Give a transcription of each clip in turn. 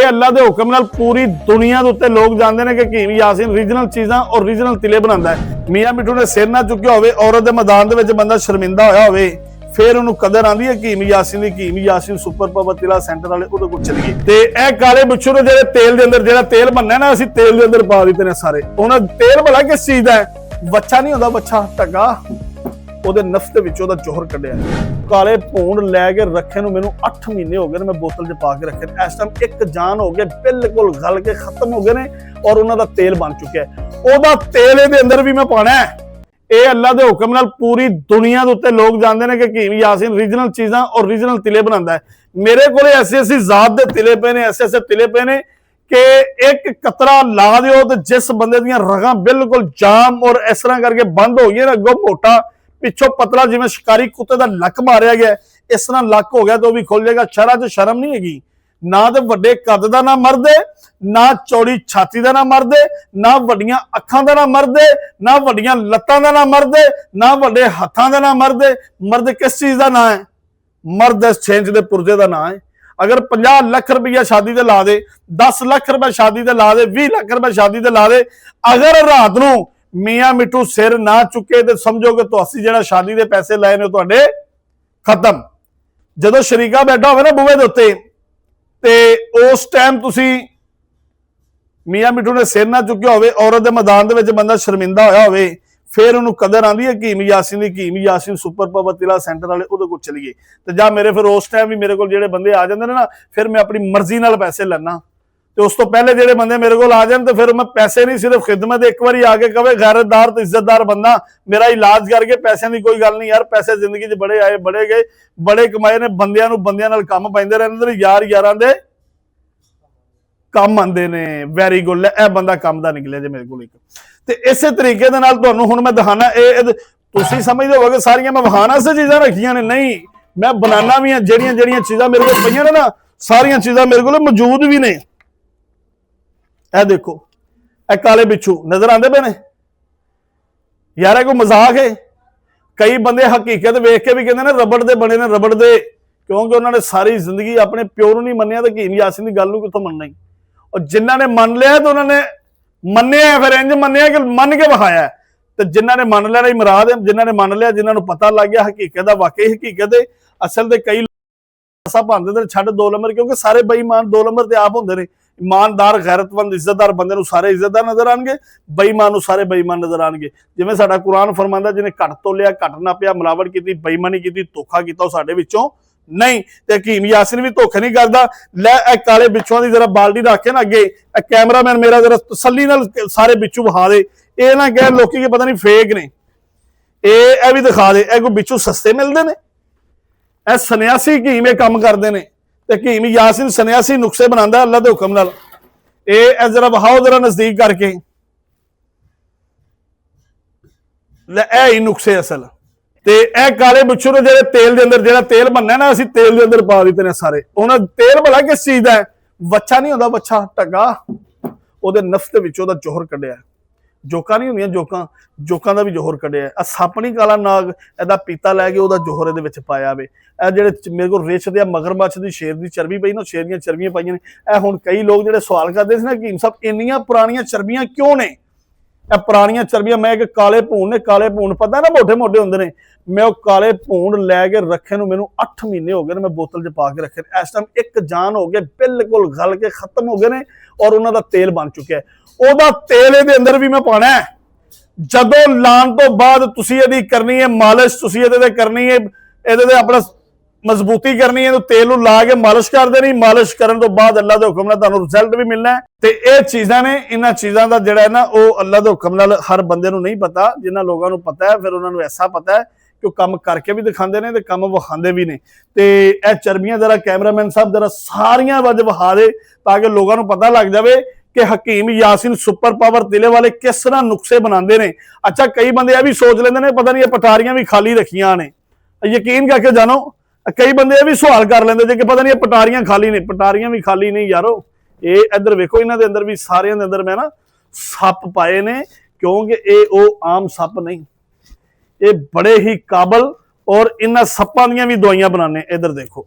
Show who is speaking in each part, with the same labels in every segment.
Speaker 1: अल्लाह के हुक्म नाल पूरी दुनिया के उत्ते लोग जानते हैं कि हकीम यासीन ओरिजिनल चीज़ां ओरिजिनल तिले बनाता है। मियाँ मिठू ने सिर ना चुक्या होवे, औरत के मैदान दे विच बंदा शर्मिंदा होया होवे, फिर उन्होंने कदर आती है हकीम यासीन की। हकीम यासीन सुपर पावर तिला सेंटर वाले उहदे कोल चलीए ते ए काले बिच्छू ने जेहड़े तेल दे अंदर जेहड़ा तेल बनना ना, असीं तेल दे अंदर पा दित्ते ने सारे। उन्हां तेल भला किस चीज़ दा है? बच्चा नहीं होंदा, बच्चा टका ਉਹਦੇ ਨਫਸ ਦੇ ਵਿੱਚੋਂ ਦਾ ਜ਼ੋਹਰ ਕੱਢਿਆ। ਕਾਲੇ ਭੂੰਡ ਲੈ ਕੇ ਰੱਖੇ ਨੂੰ ਮੈਨੂੰ 8 ਮਹੀਨੇ ਹੋ ਗਏ ਨੇ, ਮੈਂ ਬੋਤਲ 'ਚ ਪਾ ਕੇ ਰੱਖੇ ਨੇ। ਇਸ ਟਾਈਮ ਇੱਕ ਜਾਨ ਹੋ ਗਏ, ਬਿਲਕੁਲ ਗਲ ਕੇ ਖਤਮ ਹੋ ਗਏ ਨੇ ਔਰ ਉਹਨਾਂ ਦਾ ਤੇਲ ਬਣ ਚੁੱਕਿਆ ਹੈ। ਉਹਦਾ ਤੇਲ ਇਹਦੇ ਅੰਦਰ ਵੀ ਮੈਂ ਪਾਣਾ ਹੈ। ਇਹ ਅੱਲਾ ਦੇ ਹੁਕਮ ਨਾਲ ਪੂਰੀ ਦੁਨੀਆ ਦੇ ਉੱਤੇ ਲੋਕ ਜਾਣਦੇ ਨੇ ਕਿ ਹਕੀਮ ਯਾਸੀਨ ਓਰੀਜਨਲ ਚੀਜ਼ਾਂ ਓਰੀਜਨਲ ਤਿਲੇ ਬਣਾਉਂਦਾ ਹੈ। ਮੇਰੇ ਕੋਲੇ ਐਸੇ ਜ਼ਾਤ ਦੇ ਤਿਲੇ ਪਏ ਨੇ, ਐਸੇ ਤਿਲੇ ਪਏ ਨੇ कि एक कतरा ला दिओ तो जिस बंदे दियां रगां बिल्कुल जाम और इस तरह करके बंद हो गई ना, अगों मोटा पिछों पतला, जिवें शिकारी कुत्ते दा लक मारिया गया, इस तरह लक हो गया तो भी खुल जाएगा। शरा च शर्म नहीं हैगी, ना तो वड्डे कद दा ना मरदे, ना चौड़ी छाती दा ना मरदे, ना वड्डियां अखां दा ना मरदे, ना वड्डियां लत्तां दा ना मरदे, ना वड्डे हत्थां दा ना मरदे। मर्द किस चीज दा ना है? मर्द इस छेंच दे पुरजे दा ना है। अगर 50 लाख रुपया शादी ते ला दे, 10 लाख रुपया शादी ते ला दे, 20 लाख रुपया शादी ते ला दे, अगर रात नूं मियाँ मिठू सिर ना चुके तो समझो कि तुसीं जिहड़ा शादी दे पैसे लाए ने तुहाडे खत्म। जदों शरीका बैठा होवे ना बूहे दे उत्ते ते उस टाइम तुसीं मियाँ मिठू ने सिर ना चुक्या होवे, औरत दे मैदान दे विच बंदा शर्मिंदा होया होवे, फिर उन्होंने कदर आती है हकीम यासीन की। हकीम यासीन सुपर पावर तिला सेंटर वाले उहदे कोल चलीए तो जा मेरे फिर उस टाइम भी मेरे को जेडे बंदे आ जाते हैं ना, फिर मैं अपनी मर्जी नाल पैसे लैना। तो उस तो पहले जेडे बंदे मेरे को आ जाए तो फिर मैं पैसे नहीं, सिर्फ खिदमत एक बार आके कहे गैरतदार तो इज्जतदार बंदा मेरा इलाज करके पैसे की कोई गल नहीं यार। पैसे जिंदगी च बड़े आए, बड़े गए, बड़े कमाए ने। बंदियां नूं बंदियां नाल काम पैंदे रहंदे ने, यार यारां दे काम आंदे ने। वैरी गुड, ए बंदा काम दा निकलिया जे मेरे को एक। ते इसे तरीके दे नाल तुहानूं हुण मैं दिखाना, तुसीं समझदे होवोगे सारियां मैं विखाना से चीज़ां रखियां ने, नहीं मैं बनाना भी हां। जेहड़ियां जेहड़ियां चीज़ां मेरे कोल पईयां ने ना, सारियां चीज़ां मेरे कोल मौजूद भी ने। ए देखो, ए काले बिच्छू नजर आंदे पे ने यार, कोई मजाक है? कई बंदे हकीकत वेख के भी कहते हैं रबड़ दे बने ने, रबड़ दे, क्योंकि उन्होंने सारी जिंदगी अपने प्यो नूं नहीं मन्निया तो हकीम यासीन की गल नूं कित्थों मनना ही। और जिन्हां ने मन लिया तो उन्होंने मन्निया, फिर इंज मन्निया कि मन के विखाया। तो जिन्हां ने मन लेना ही मुराद है, जिन्हां ने मन लिया, जिन्हां पता लग गया हकीकत वाकई हकीकत है। असल ते कई भांदे छड्ड 2 नंबर, क्योंकि सारे बेईमान 2 नंबर ते आप होंदे ने। ईमानदार गैरतमंद इज्जतदार बंदे नूं सारे इज्जतदार नजर आएंगे, बेईमान नूं सारे बेईमान नजर आएंगे। जिवें साडा कुरान फरमांदा, जिन्हें घट तोलिया, घट नापिया, मिलावट की, बेईमानी की, धोखा किया, वो साडे विचों नहीं। ते हकीम यासीन भी धोखा नहीं करता। लै ए काले बिच्छुआं दी जरा बाल्टी रख के ना अगे, कैमरामैन मेरा जरा तसल्ली नाल सारे बिच्छू विखा दे। ये ना कह लोकी के पता नहीं फेक ने, ए भी दिखा दे। ए कोई बिच्छू सस्ते मिलते हैं? ए सन्यासी हकीम काम करते हैं। हकीम यासीन सन्यासी नुस्खे बनाता अल्लाह के हुक्म नाल। ए जरा विखाओ जरा नजदीक करके, ए ही नुस्खे असल। ते ए काले बिच्छू ने जेहड़े तेल दे अंदर जेहड़ा तेल बनना ना, असीं तेल दे अंदर पा दित्ते ने सारे। उन्हां तेल भला किस चीज़ दा है? बच्चा नहीं होंदा, बच्चा टका ਉਹਦੇ ਨਫਸ ਦੇ ਵਿੱਚੋਂ ਦਾ ਜ਼ੋਹਰ ਕੱਢਿਆ। जोका नहीं होंदियां, जोकां दा भी जोहर कढ़िया। सप नहीं काला नाग, इहदा पीता लैके ਉਹਦਾ जोहर ਇਹਦੇ ਵਿੱਚ ਪਾਇਆ ਵੇ। ਇਹ ਜਿਹੜੇ ਮੇਰੇ ਕੋਲ ਰਿਛ ਦੇ ਮਗਰਮੱਛ ਦੀ ਸ਼ੇਰ ਦੀ ਚਰਬੀ ਪਈ ਨਾ, ਸ਼ੇਰ ਦੀਆਂ ਚਰਬੀਆਂ ਪਾਈਆਂ ਨੇ। ਇਹ ਹੁਣ ਕਈ ਲੋਕ ਜਿਹੜੇ ਸਵਾਲ ਕਰਦੇ ਸੀ ਨਾ ਹਕੀਮ ਸਾਹਿਬ ਇੰਨੀਆਂ ਪੁਰਾਣੀਆਂ ਚਰਬੀਆਂ ਕਿਉਂ ਨੇ? ਇਹ ਪੁਰਾਣੀਆਂ ਚਰਬੀਆਂ, ਮੈਂ ਇੱਕ ਕਾਲੇ ਭੂਣ ਨੇ, ਕਾਲੇ ਭੂਣ ਪਤਾ ਨਾ ਮੋਟੇ ਮੋਟੇ ਹੁੰਦੇ ਨੇ, ਮੈਂ ਉਹ ਕਾਲੇ ਭੂਣ ਲੈ ਕੇ ਰੱਖੇ ਨੂੰ ਮੈਨੂੰ 8 ਮਹੀਨੇ ਹੋ ਗਏ ਨੇ, ਮੈਂ ਬੋਤਲ 'ਚ ਪਾ ਕੇ ਰੱਖੇ। ਇਸ ਟਾਈਮ ਇੱਕ ਜਾਨ ਹੋ ਗਏ, ਬਿਲਕੁਲ ਗਲ ਕੇ ਖਤਮ ਹੋ ਗਏ ਨੇ ਔਰ ਉਹਨਾਂ ਦਾ ਤੇਲ ਬਣ ਚੁੱਕਿਆ। ਉਹਦਾ ਤੇਲ ਇਹਦੇ ਅੰਦਰ ਵੀ ਮੈਂ ਪਾਣਾ ਹੈ। ਜਦੋਂ ਲਾਣ ਤੋਂ ਬਾਅਦ ਤੁਸੀਂ ਇਹਦੀ ਕਰਨੀ ਹੈ ਮਾਲਿਸ਼, ਤੁਸੀਂ ਇਹਦੇ ਤੇ ਕਰਨੀ ਹੈ, ਇਹਦੇ ਤੇ ਆਪਣਾ मजबूती करनी है। तो तेल ला के मालिश कर देनी, मालिश करने तो बाद अल्लाह के हुक्म नाल तुहानूं रिजल्ट भी मिलना है। तो ये चीज़ां ने, इन्हां चीज़ां दा जिहड़ा है ना वो अल्लाह के हुक्म नाल हर बंदे नूं नहीं पता। जिन्हां लोगों नूं पता है फिर उन्हां नूं ऐसा पता है कि काम करके भी दिखाते हैं तो काम विखाते भी ने। तो यह चरबियां जरा कैमरामैन साहब जरा सारियां वज विखा दे ताकि लोगों नूं पता लग जाए कि हकीम यासीन सुपर पावर तिले वाले किस तरह नुस्खे बनाते हैं। अच्छा, कई बंदे यह भी सोच लेंदे ने पता नहीं ये पटारियां भी खाली रखियां ने। यकीन करके जानो, कई बंदे भी सवाल कर लेंदे जे कि पता नहीं पटारियां खाली ने। पटारियां भी खाली नहीं यारो। ये इधर वेखो, इन्हां दे अंदर भी सारे दे अंदर मैं ना सप पाए ने, क्योंकि ये वो आम सप नहीं, ये बड़े ही काबल और इन्हां सप्पां दियां भी दवाइयां बनाने। इधर देखो,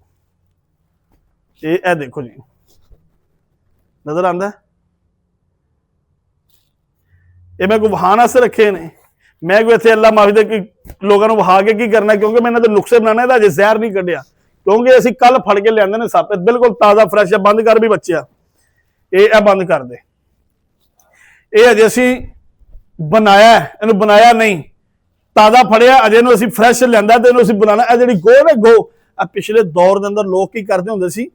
Speaker 1: ये देखो जी, ਨਜ਼ਰ ਆਂਦਾ। ਇਹ ਮੈਂ ਕੋਈ ਵਹਾਨ ਵਾਸਤੇ ਰੱਖੇ ਨੇ, ਮੈਂ ਕੋਈ ਇੱਥੇ ਅੱਲਾ ਮਾਫੀ ਦੇ ਕਿ ਲੋਕਾਂ ਨੂੰ ਵਹਾ ਕੇ ਕੀ ਕਰਨਾ, ਕਿਉਂਕਿ ਮੈਂ ਇਹਨਾਂ ਦੇ ਨੁਕਸੇ ਬਣਾਉਣਾ, ਇਹਦਾ ਅਜੇ ਜ਼ਹਿਰ ਨਹੀਂ ਕੱਢਿਆ, ਕਿਉਂਕਿ ਅਸੀਂ ਕੱਲ ਫੜ ਕੇ ਲਿਆਂਦੇ ਨੇ ਸੱਪ, ਬਿਲਕੁਲ ਤਾਜ਼ਾ ਫਰੈਸ਼ ਹੈ। ਬੰਦ ਕਰ ਵੀ ਬੱਚਿਆ, ਇਹ ਬੰਦ ਕਰ ਦੇ, ਇਹ ਅਜੇ ਅਸੀਂ ਬਣਾਇਆ, ਇਹਨੂੰ ਬਣਾਇਆ ਨਹੀਂ, ਤਾਜ਼ਾ ਫੜਿਆ, ਅਜੇ ਇਹਨੂੰ ਅਸੀਂ ਫਰੈਸ਼ ਲਿਆਂਦਾ ਤੇ ਇਹਨੂੰ ਅਸੀਂ ਬਣਾਉਣਾ। ਇਹ ਜਿਹੜੀ ਗੋ ਨਾ ਗੋ, ਆ ਪਿਛਲੇ ਦੌਰ ਦੇ ਅੰਦਰ ਲੋਕ ਕੀ ਕਰਦੇ ਹੁੰਦੇ ਸੀ,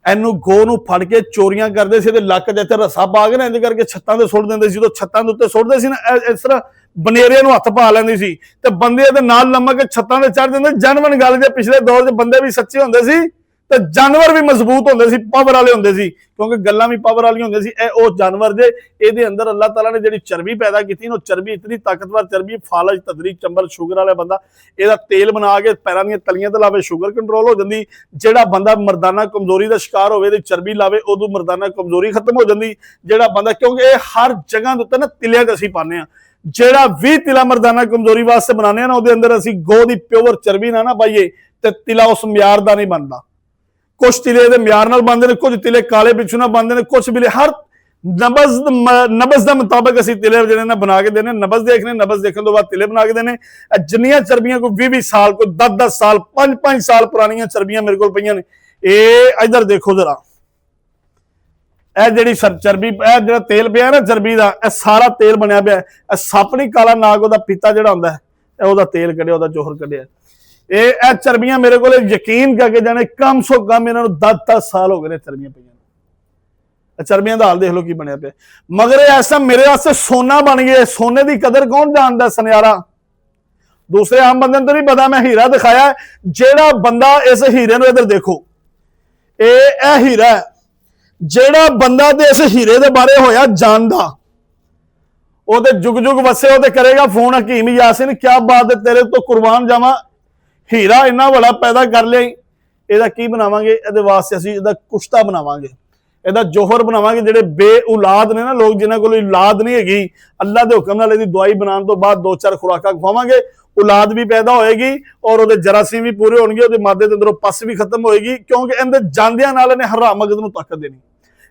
Speaker 1: ਇਹਨੂੰ ਗੋ ਨੂੰ ਫੜ ਕੇ ਚੋਰੀਆਂ ਕਰਦੇ ਸੀ ਤੇ ਲੱਕ ਦੇ ਤੇ ਰੱਸਾ ਪਾ ਕੇ ਨਾ ਇੰਜ ਕਰਕੇ ਛੱਤਾਂ ਤੇ ਸੁੱਟ ਦਿੰਦੇ ਸੀ। ਜਦੋਂ ਛੱਤਾਂ ਦੇ ਉੱਤੇ ਸੁੱਟਦੇ ਸੀ ਨਾ, ਇਸ ਤਰ੍ਹਾਂ ਬਨੇਰਿਆਂ ਨੂੰ ਹੱਥ ਪਾ ਲੈਂਦੀ ਸੀ ਤੇ ਬੰਦੇ ਦੇ ਨਾਲ ਲੰਮਾ ਕੇ ਛੱਤਾਂ ਤੇ ਚੜ੍ਹ ਜਾਂਦੇ। ਜਨਮਨ ਗੱਲ ਜੇ ਪਿਛਲੇ ਦੌਰ 'ਚ ਬੰਦੇ ਵੀ ਸੱਚੇ ਹੁੰਦੇ ਸੀ ਤੇ ਜਾਨਵਰ ਵੀ ਮਜ਼ਬੂਤ ਹੁੰਦੇ ਸੀ, ਪਾਵਰ ਵਾਲੇ ਹੁੰਦੇ ਸੀ, ਕਿਉਂਕਿ ਗੱਲਾਂ ਵੀ ਪਾਵਰ ਵਾਲੀਆਂ ਹੁੰਦੀਆਂ ਸੀ। ਇਹ ਉਹ ਜਾਨਵਰ ਜੇ ਇਹਦੇ ਅੰਦਰ ਅੱਲਾਹ ਤਾਲਾ ਨੇ ਜਿਹੜੀ ਚਰਬੀ ਪੈਦਾ ਕੀਤੀ, ਉਹ ਚਰਬੀ ਇਤਨੀ ਤਾਕਤਵਰ ਚਰਬੀ, ਫਾਲਜ, ਤਦਰੀ, ਚੰਬਲ, ਸ਼ੂਗਰ ਵਾਲਾ ਬੰਦਾ ਇਹਦਾ ਤੇਲ ਬਣਾ ਕੇ ਪੈਰਾਂ ਦੀਆਂ ਤਲੀਆਂ ਤੇ ਲਾਵੇ, ਸ਼ੂਗਰ ਕੰਟਰੋਲ ਹੋ ਜਾਂਦੀ। ਜਿਹੜਾ ਬੰਦਾ ਮਰਦਾਨਾ ਕਮਜ਼ੋਰੀ ਦਾ ਸ਼ਿਕਾਰ ਹੋਵੇ ਤੇ ਚਰਬੀ ਲਾਵੇ, ਉਦੋਂ ਮਰਦਾਨਾ ਕਮਜ਼ੋਰੀ ਖਤਮ ਹੋ ਜਾਂਦੀ। ਜਿਹੜਾ ਬੰਦਾ, ਕਿਉਂਕਿ ਇਹ ਹਰ ਜਗ੍ਹਾ ਦੇ ਉੱਤੇ ਨਾ ਤਿਲਿਆਂ 'ਚ ਅਸੀਂ ਪਾਉਂਦੇ ਹਾਂ, ਜਿਹੜਾ ਵੀ ਤਿਲਾ ਮਰਦਾਨਾ ਕਮਜ਼ੋਰੀ ਵਾਸਤੇ ਬਣਾਉਂਦੇ ਆ ਨਾ, ਉਹਦੇ ਅੰਦਰ ਅਸੀਂ ਗੋ ਦੀ ਪਿਓਰ ਚਰਬੀ ਨਾ ਪਾਈਏ ਤੇ ਤਿਲਾ ਉਸ ਮਿਆਰ ਦਾ ਨਹੀਂ ਬਣਦਾ। ਕੁਛ ਤਿਲੇ ਦੇ ਮਿਆਰ ਨਾਲ ਬਣਦੇ ਨੇ, ਕੁਝ ਤਿਲੇ ਕਾਲੇ ਬਿੱਛੂ ਨਾਲ ਬਣਦੇ ਨੇ, ਕੁਛ ਬਿਲੇ ਹਰ ਨਬਜ਼ ਦੇ ਮੁਤਾਬਕ ਅਸੀਂ ਤਿਲੇ ਜਿਹੜੇ ਨੇ ਬਣਾ ਕੇ ਦੇਣੇ। ਨਬਜ਼ ਦੇਖਣੇ, ਨਬਜ਼ ਦੇਖਣ ਤੋਂ ਬਾਅਦ ਤਿਲੇ ਬਣਾ ਕੇ ਦੇਣੇ। ਜਿੰਨੀਆਂ ਚਰਬੀਆਂ ਕੋਈ 20-20 ਸਾਲ, ਕੋਈ 10-10 ਸਾਲ, 5-5 ਸਾਲ ਪੁਰਾਣੀਆਂ ਚਰਬੀਆਂ ਮੇਰੇ ਕੋਲ ਪਈਆਂ ਨੇ। ਇਹ ਇੱਧਰ ਦੇਖੋ ਜਰਾ, ਇਹ ਜਿਹੜੀ ਚਰਬੀ, ਇਹ ਜਿਹੜਾ ਤੇਲ ਪਿਆ ਨਾ ਚਰਬੀ ਦਾ, ਇਹ ਸਾਰਾ ਤੇਲ ਬਣਿਆ ਪਿਆ। ਇਹ ਸੱਪ ਨਹੀਂ, ਕਾਲਾ ਨਾਗ ਉਹਦਾ ਪੀਤਾ ਜਿਹੜਾ ਹੁੰਦਾ, ਇਹ ਉਹਦਾ ਤੇਲ ਕੱਢਿਆ, ਉਹਦਾ ਜੋਹਰ ਕੱਢਿਆ। ਇਹ ਚਰਬੀਆਂ ਮੇਰੇ ਕੋਲ ਯਕੀਨ ਕਰਕੇ ਜਾਣੇ ਕਮ ਸੋ ਕਮ ਇਹਨਾਂ ਨੂੰ 10-10 ਸਾਲ ਹੋ ਗਏ ਨੇ ਚਰਬੀਆਂ ਪਈਆਂ। ਚਰਬੀਆਂ ਦਾ ਹਾਲ ਦੇਖ ਲਓ ਕੀ ਬਣਿਆ ਪਿਆ। ਮਗਰ ਇਹ ਐਸਾ ਮੇਰੇ ਵਾਸਤੇ ਸੋਨਾ ਬਣ ਗਿਆ। ਸੋਨੇ ਦੀ ਕਦਰ ਕੌਣ ਜਾਣਦਾ? ਸੁਨਿਆਰਾ। ਦੂਸਰੇ ਆਮ ਬੰਦੇ ਨੂੰ ਤਾਂ ਨਹੀਂ ਪਤਾ। ਮੈਂ ਹੀਰਾ ਦਿਖਾਇਆ, ਜਿਹੜਾ ਬੰਦਾ ਇਸ ਹੀਰੇ ਨੂੰ, ਇੱਧਰ ਦੇਖੋ, ਇਹ ਹੀਰਾ, ਜਿਹੜਾ ਬੰਦਾ ਤੇ ਇਸ ਹੀਰੇ ਦੇ ਬਾਰੇ ਹੋਇਆ ਜਾਣਦਾ, ਉਹ ਤੇ ਜੁਗ ਜੁਗ ਵਸੇ, ਉਹ ਤੇ ਕਰੇਗਾ ਫੋਨ, ਹਕੀਮ ਯਾਸੀਨ ਕਿਆ ਬਾਤ ਹੈ, ਤੇਰੇ ਤੋਂ ਕੁਰਬਾਨ ਜਾਵਾਂ, ਹੀਰਾ ਇੰਨਾ ਵੱਡਾ ਪੈਦਾ ਕਰ ਲਿਆ। ਇਹਦਾ ਕੀ ਬਣਾਵਾਂਗੇ? ਇਹਦੇ ਵਾਸਤੇ ਅਸੀਂ ਇਹਦਾ ਕੁਸ਼ਤਾ ਬਣਾਵਾਂਗੇ, ਇਹਦਾ ਜੋਹਰ ਬਣਾਵਾਂਗੇ। ਜਿਹੜੇ ਬੇਔਲਾਦ ਨੇ ਨਾ ਲੋਕ, ਜਿਨ੍ਹਾਂ ਕੋਲ ਔਲਾਦ ਨਹੀਂ ਹੈਗੀ, ਅੱਲਾ ਦੇ ਹੁਕਮ ਨਾਲ ਇਹਦੀ ਦਵਾਈ ਬਣਾਉਣ ਤੋਂ ਬਾਅਦ 2-4 ਖੁਰਾਕਾਂ ਖਵਾਵਾਂਗੇ, ਔਲਾਦ ਵੀ ਪੈਦਾ ਹੋਏਗੀ ਔਰ ਉਹਦੇ ਜਰਾਸੀਮ ਵੀ ਪੂਰੇ ਹੋਣਗੇ, ਉਹਦੇ ਮਾਦੇ ਦੇ ਅੰਦਰੋਂ ਪਸ ਵੀ ਖਤਮ ਹੋਏਗੀ, ਕਿਉਂਕਿ ਇਹਦੇ ਜਾਂਦਿਆਂ ਨਾਲ ਇਹਨੇ ਹਰਾਮ ਮਗਜ਼ ਨੂੰ ਤਾਕਤ ਦੇਣੀ।